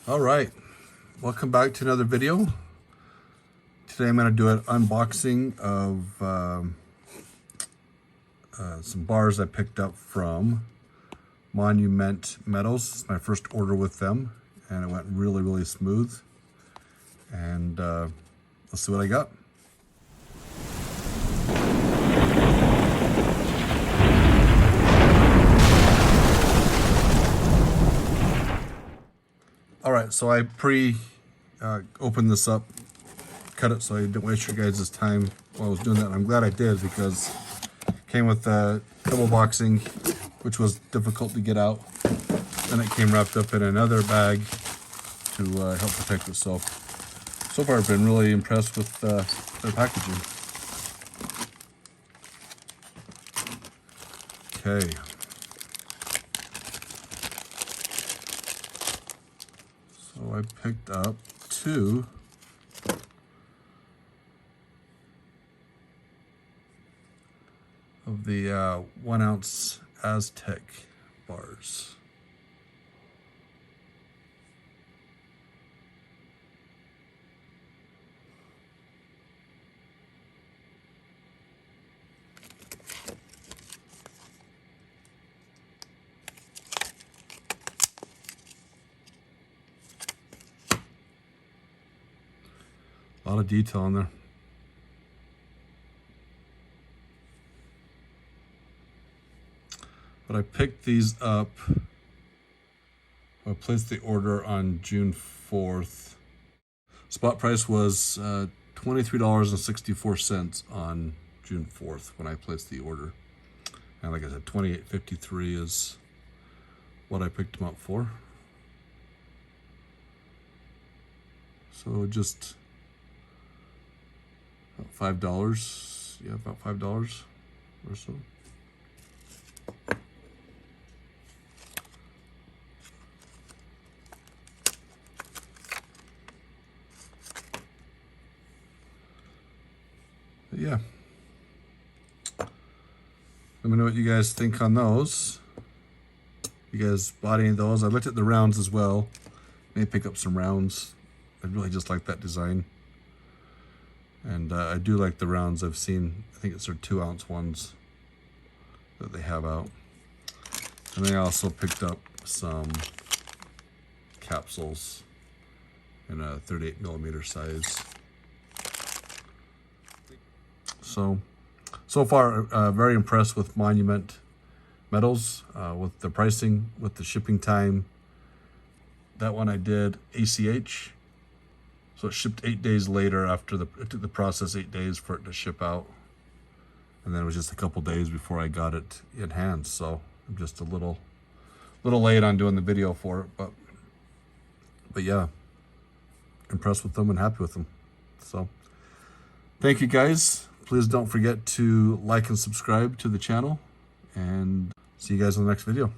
All right, welcome back to another video. Today I'm going to do an unboxing of some bars I picked up from Monument Metals. It's my first order with them, and it went really smooth. And let's see what I got. All right, so I opened this up, cut it so I didn't waste your guys' time while I was doing that. And I'm glad I did, because it came with double boxing, which was difficult to get out. Then it came wrapped up in another bag to help protect it. So far I've been really impressed with their packaging. Okay. So I picked up two of the 1 ounce Aztec bars. A lot of detail in there. But I picked these up. I placed the order on June 4th. Spot price was $23.64 on June 4th when I placed the order. And like I said, $28.53 is what I picked them up for. So just about $5. Yeah, about $5 or so. But yeah, let me know what you guys think on those. You guys bought any of those? I looked at the rounds as well. May pick up some rounds. I really just like that design. And I do like the rounds I've seen. I think it's their 2 ounce ones that they have out. And they also picked up some capsules in a 38 millimeter size. So far, very impressed with Monument Metals, with the pricing, with the shipping time. That one I did ACH. So it shipped 8 days later after it took the process 8 days for it to ship out. And then it was just a couple days before I got it in hand. So I'm just a little late on doing the video for it, but yeah, impressed with them and happy with them. So thank you guys. Please don't forget to like and subscribe to the channel, and see you guys in the next video.